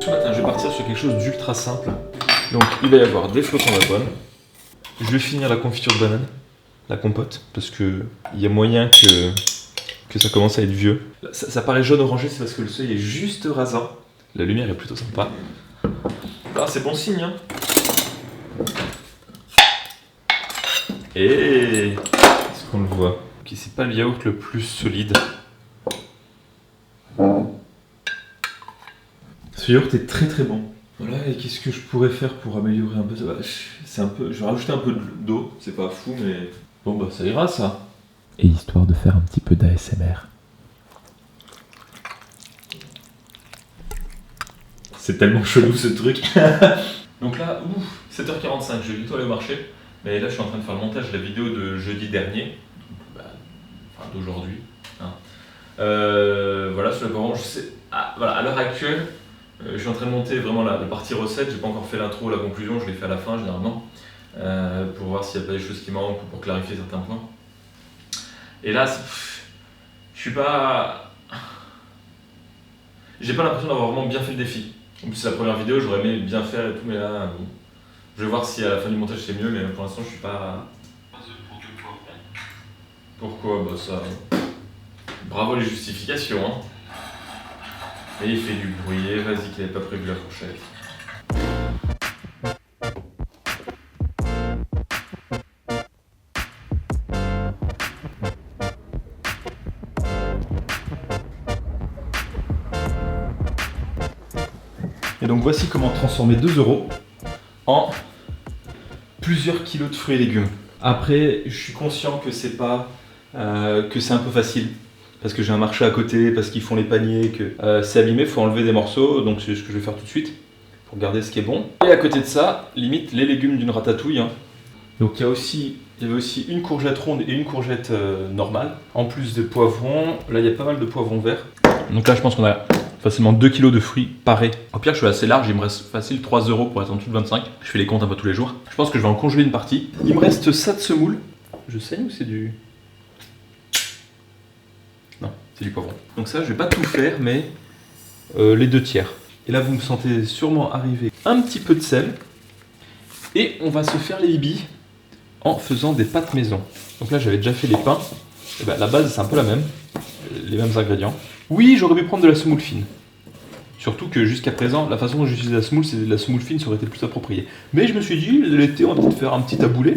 ce matin, je vais partir sur quelque chose d'ultra simple. Donc il va y avoir des flocons d'avoine. Je vais finir la confiture de banane, la compote, parce que il y a moyen que ça commence à être vieux. Ça paraît jaune orangé, c'est parce que le seuil est juste rasant. La lumière est plutôt sympa. Ah, c'est bon signe, hein. Et est-ce qu'on le voit? Ok, c'est pas le yaourt le plus solide. Ce yaourt est très très bon. Voilà, et qu'est-ce que je pourrais faire pour améliorer un peu ça? C'est un peu, je vais rajouter un peu d'eau, c'est pas fou, mais bon bah ça ira ça. Et histoire de faire un petit peu d'ASMR. C'est tellement chelou ce truc. Donc là, 7h45, je vais bientôt aller au marché. Mais là, je suis en train de faire le montage de la vidéo de jeudi dernier. Enfin, d'aujourd'hui. Hein. Voilà, sur le moment, je sais. Voilà, à l'heure actuelle, je suis en train de monter vraiment la partie recette. J'ai pas encore fait l'intro, la conclusion, je l'ai fait à la fin généralement. Pour voir s'il n'y a pas des choses qui manquent ou pour clarifier certains points. Et là, je suis pas. J'ai pas l'impression d'avoir vraiment bien fait le défi. En plus, c'est la première vidéo, j'aurais aimé bien faire et tout, mais là, bon. Je vais voir si à la fin du montage c'est mieux, mais pour l'instant, je suis pas. Pourquoi? Bah, ça. Bravo les justifications, hein. Et il fait du bruit, et vas-y, qu'il n'avait pas prévu la fourchette. Et donc voici comment transformer 2 € en plusieurs kilos de fruits et légumes. Après, je suis conscient que c'est pas que c'est un peu facile parce que j'ai un marché à côté, parce qu'ils font les paniers, que c'est abîmé, faut enlever des morceaux, donc c'est ce que je vais faire tout de suite pour garder ce qui est bon. Et à côté de ça, limite les légumes d'une ratatouille. Hein. Donc il y avait aussi une courgette ronde et une courgette normale, en plus de poivrons. Là, il y a pas mal de poivrons verts. Donc là, je pense qu'on a facilement 2 kg de fruits parés. Au pire, je suis assez large, il me reste facile 3 € pour être en dessous de 25. Je fais les comptes un peu tous les jours. Je pense que je vais en congeler une partie. Il me reste ça de semoule. Je saigne ou c'est du... Non, c'est du poivron. Donc ça, je vais pas tout faire, mais les 2 tiers. Et là, vous me sentez sûrement arriver un petit peu de sel. Et on va se faire les bibis en faisant des pâtes maison. Donc là, j'avais déjà fait les pains. Et ben, la base, c'est un peu la même. Les mêmes ingrédients. Oui, j'aurais pu prendre de la semoule fine. Surtout que jusqu'à présent, la façon dont j'utilise la semoule, c'est de la semoule fine, ça aurait été plus approprié. Mais je me suis dit, l'été, on va peut-être faire un petit taboulé.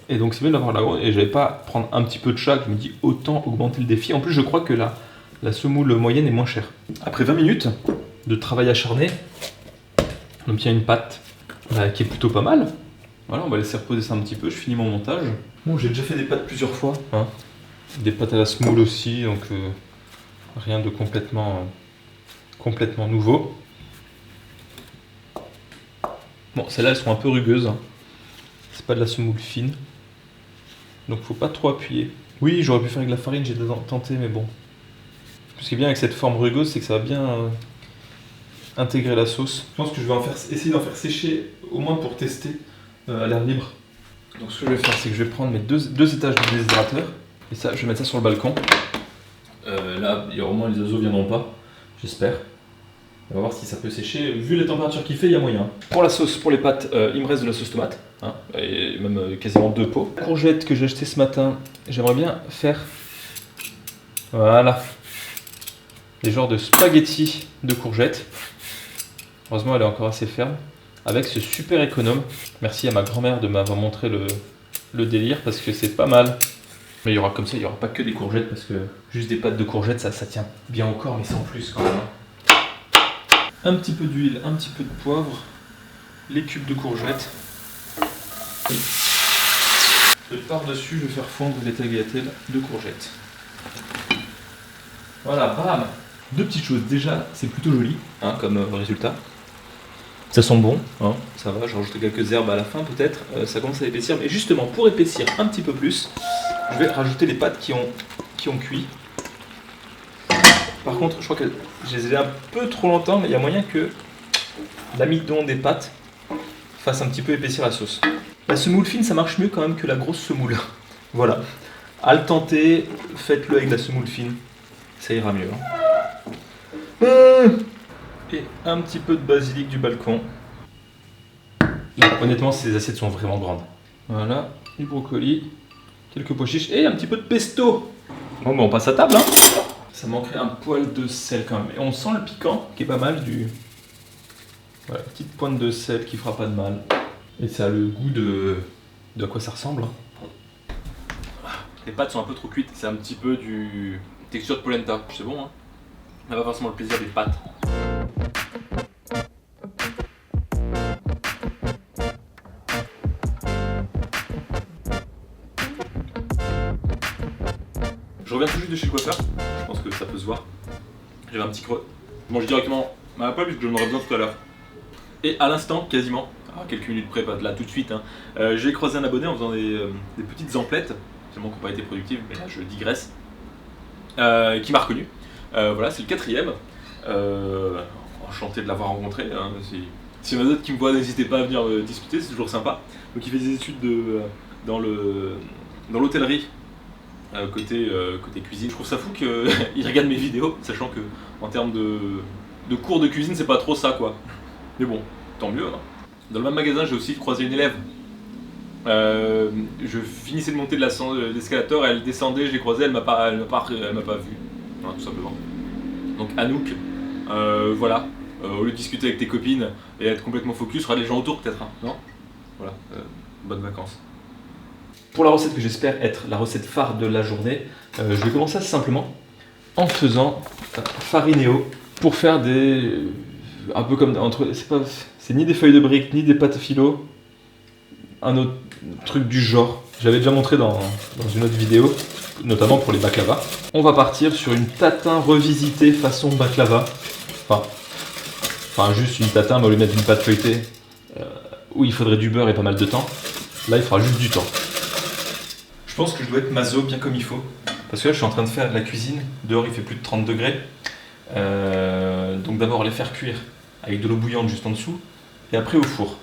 Et donc c'est bien d'avoir la grosse. Et j'allais pas prendre un petit peu de chaque, je me dis autant augmenter le défi. En plus, je crois que la semoule moyenne est moins chère. Après 20 minutes de travail acharné, on obtient une pâte qui est plutôt pas mal. Voilà, on va laisser reposer ça un petit peu, je finis mon montage. Bon, j'ai déjà fait des pâtes plusieurs fois. Hein. Des pâtes à la semoule aussi, donc rien de complètement nouveau. Bon, celles-là, elles sont un peu rugueuses. Hein. C'est pas de la semoule fine. Donc faut pas trop appuyer. Oui, j'aurais pu faire avec la farine, j'ai tenté, mais bon. Ce qui est bien avec cette forme rugueuse, c'est que ça va bien intégrer la sauce. Je pense que je vais essayer d'en faire sécher, au moins pour tester à l'air libre. Donc ce que je vais faire, c'est que je vais prendre mes deux étages de déshydrateur. Et ça, je vais mettre ça sur le balcon. Là, au moins les oiseaux viendront pas, j'espère. On va voir si ça peut sécher. Vu les températures qu'il fait, il y a moyen. Pour la sauce, pour les pâtes, il me reste de la sauce tomate. Hein, et même quasiment 2 pots. Courgettes que j'ai achetées ce matin, j'aimerais bien faire... Voilà. Des genres de spaghettis de courgettes. Heureusement, elle est encore assez ferme. Avec ce super économe. Merci à ma grand-mère de m'avoir montré le délire parce que c'est pas mal. Mais il y aura comme ça, il n'y aura pas que des courgettes parce que juste des pâtes de courgettes, ça tient bien au corps, mais sans plus quand même. Un petit peu d'huile, un petit peu de poivre, les cubes de courgettes. Et par-dessus, je vais faire fondre les tagliatelles de courgettes. Voilà, bam! 2 petites choses. Déjà, c'est plutôt joli hein, comme résultat. Ça sent bon, hein, ça va, je rajoute quelques herbes à la fin peut-être, ça commence à épaissir, mais justement pour épaissir un petit peu plus, je vais rajouter les pâtes qui ont cuit. Par contre, je crois que je les ai un peu trop longtemps, mais il y a moyen que l'amidon des pâtes fasse un petit peu épaissir la sauce. La semoule fine, ça marche mieux quand même que la grosse semoule. Voilà, à le tenter, faites-le avec la semoule fine, ça ira mieux. Hein. Et un petit peu de basilic du balcon. Là, honnêtement, ces assiettes sont vraiment grandes. Voilà, du brocoli, quelques pois chiches et un petit peu de pesto. Bon, on passe à table, hein. Ça manquerait un poil de sel quand même. Et on sent le piquant qui est pas mal du... Voilà, petite pointe de sel qui fera pas de mal. Et ça a le goût de à quoi ça ressemble. Les pâtes sont un peu trop cuites, c'est un petit peu du texture de polenta. C'est bon, hein. On n'a pas forcément le plaisir des pâtes. Je reviens tout juste de chez le coiffeur, je pense que ça peut se voir. J'avais un petit creux. Je mange directement ma poêle puisque j'en aurais besoin tout à l'heure. Et à l'instant, quasiment, à quelques minutes près, pas de là tout de suite, hein, j'ai croisé un abonné en faisant des petites emplettes, seulement qui n'ont pas été productives, mais là je digresse, qui m'a reconnu. Voilà, c'est le 4ème. Enchanté de l'avoir rencontré. Hein, si y en a d'autres qui me voient, n'hésitez pas à venir discuter, c'est toujours sympa. Donc il fait des études dans l'hôtellerie. Côté cuisine, je trouve ça fou qu'il regarde mes vidéos, sachant que en termes de cours de cuisine, c'est pas trop ça quoi. Mais bon, tant mieux. Hein. Dans le même magasin, j'ai aussi croisé une élève. Je finissais de monter de l'escalator, elle descendait, je l'ai croisée, elle m'a pas vu, voilà, tout simplement. Donc Anouk, voilà, au lieu de discuter avec tes copines et être complètement focus, regarde les gens autour peut-être, hein, non? Voilà, bonnes vacances. Pour la recette que j'espère être la recette phare de la journée, je vais commencer assez simplement en faisant farinéo pour faire des... un peu comme entre... c'est ni des feuilles de briques ni des pâtes philo, un autre truc du genre. J'avais déjà montré dans une autre vidéo, notamment pour les baklava. On va partir sur une tatin revisitée façon baklava. Enfin juste une tatin, mais au lieu de mettre une pâte feuilletée où il faudrait du beurre et pas mal de temps, là il fera juste du temps. Je pense que je dois être maso bien comme il faut. Parce que là, je suis en train de faire de la cuisine. Dehors, il fait plus de 30 degrés. Donc d'abord, les faire cuire avec de l'eau bouillante juste en dessous. Et après, au four.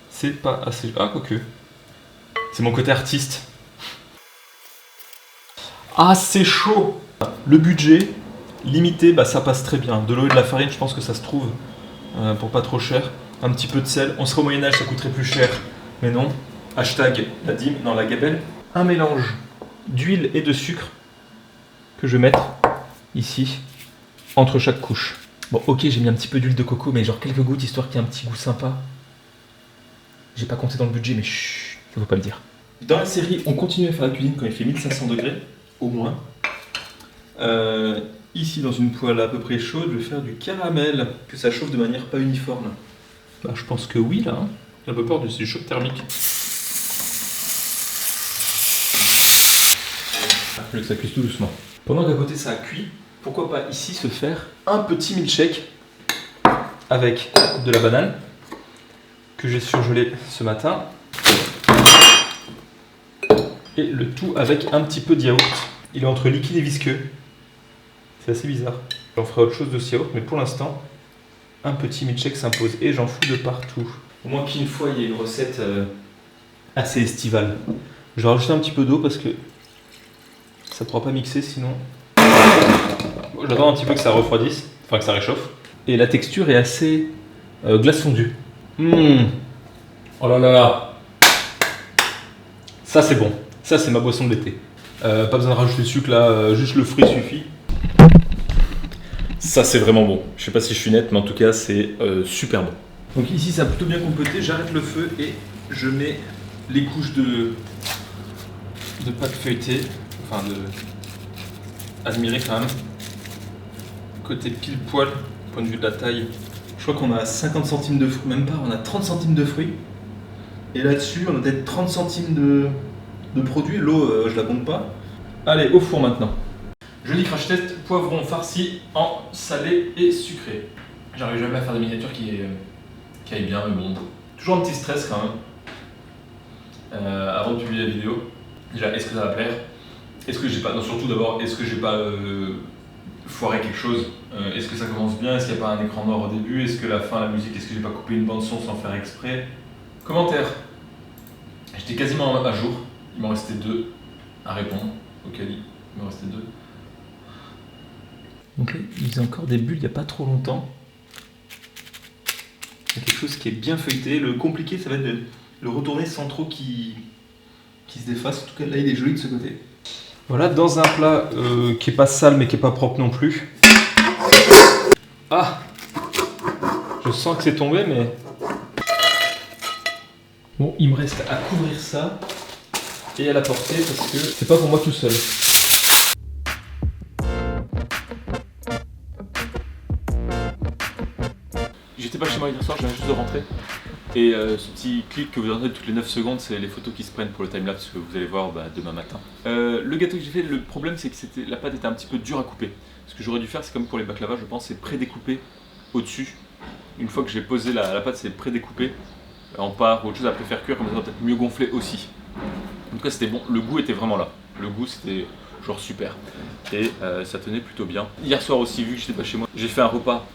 C'est pas assez... Ah, quoique. C'est mon côté artiste. Ah, c'est chaud! Le budget, limité, bah, ça passe très bien. De l'eau et de la farine, je pense que ça se trouve pour pas trop cher. Un petit peu de sel. On serait au Moyen-Âge, ça coûterait plus cher. Mais non. Hashtag la dîme dans la gabelle. Un mélange d'huile et de sucre que je vais mettre ici entre chaque couche. Bon, ok, j'ai mis un petit peu d'huile de coco, mais genre quelques gouttes histoire qu'il y ait un petit goût sympa. J'ai pas compté dans le budget, mais chut, il faut pas le dire. Dans la série, on continue à faire la cuisine quand il fait 1500 degrés, au moins. Ici, dans une poêle à peu près chaude, je vais faire du caramel, que ça chauffe de manière pas uniforme. Bah, je pense que oui, là. Hein. J'ai un peu peur du choc thermique. Je veux que ça cuise tout doucement. Pendant qu'à côté ça a cuit, pourquoi pas ici se faire un petit milkshake avec de la banane que j'ai surgelé ce matin et le tout avec un petit peu de yaourt. Il est entre liquide et visqueux. C'est assez bizarre. J'en ferai autre chose de ce yaourt, mais pour l'instant, un petit milkshake s'impose et j'en fous de partout. Au moins qu'une fois, il y a une recette assez estivale. Je vais rajouter un petit peu d'eau parce que ça ne pourra pas mixer sinon. Bon, j'attends un petit peu que ça refroidisse, enfin que ça réchauffe. Et la texture est assez glace fondue. Oh là là là. Ça c'est bon, ça c'est ma boisson de l'été. Pas besoin de rajouter de sucre là, juste le fruit suffit. Ça c'est vraiment bon. Je sais pas si je suis net, mais en tout cas c'est super bon. Donc ici ça a plutôt bien compoté, j'arrête le feu et je mets les couches de pâte feuilletée. Enfin, admirer quand même. Côté pile poil, point de vue de la taille. Je crois qu'on a 50 centimes de fruits, même pas, on a 30 centimes de fruits. Et là-dessus, on a peut-être 30 centimes de produits. L'eau, je la compte pas. Allez, au four maintenant. Joli crash test, poivron farci en salé et sucré. J'arrive jamais à faire des miniatures qui aillent bien, mais bon. Toujours un petit stress quand même. Avant de publier la vidéo. Déjà, est-ce que ça va plaire? Est-ce que j'ai pas... Non, surtout d'abord, est-ce que j'ai pas foiré quelque chose? Est-ce que ça commence bien? Est-ce qu'il n'y a pas un écran noir au début? Est-ce que la fin, la musique, est-ce que j'ai pas coupé une bande son sans faire exprès? Commentaire. J'étais quasiment à jour. Il m'en restait 2 à répondre. Au Cali, il m'en restait 2. Donc là, il faisait encore des bulles il n'y a pas trop longtemps. Il y a quelque chose qui est bien feuilleté. Le compliqué, ça va être de le retourner sans trop qu'il se défasse. En tout cas, là, il est joli de ce côté. Voilà, dans un plat qui est pas sale mais qui est pas propre non plus. Ah! Je sens que c'est tombé, mais... Bon, il me reste à couvrir ça et à la porter parce que c'est pas pour moi tout seul. J'étais pas chez moi hier soir, je viens juste de rentrer. Et ce petit clic que vous entendez toutes les 9 secondes, c'est les photos qui se prennent pour le timelapse que vous allez voir demain matin. Le gâteau que j'ai fait, le problème c'est que la pâte était un petit peu dure à couper. Ce que j'aurais dû faire, c'est comme pour les baklava, je pense, c'est pré-découper au-dessus. Une fois que j'ai posé la pâte, c'est pré-découpé en part ou autre chose après faire cuire, comme ça va peut-être mieux gonfler aussi. En tout cas, c'était bon, le goût était vraiment là. Le goût, c'était genre super. Et ça tenait plutôt bien. Hier soir aussi, vu que j'étais pas chez moi, j'ai fait un repas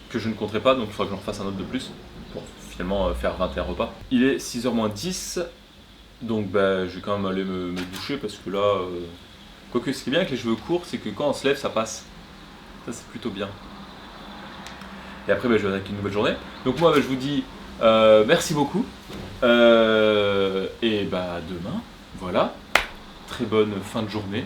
que je ne compterai pas, donc il faudra que j'en refasse un autre de plus pour finalement faire 21 repas. Il est 6h moins 10, donc je vais quand même aller me doucher parce que là, quoique ce qui est bien avec les cheveux courts, c'est que quand on se lève, ça passe. Ça, c'est plutôt bien. Et après, je vais avec une nouvelle journée. Donc moi, je vous dis merci beaucoup. Et demain, voilà, très bonne fin de journée.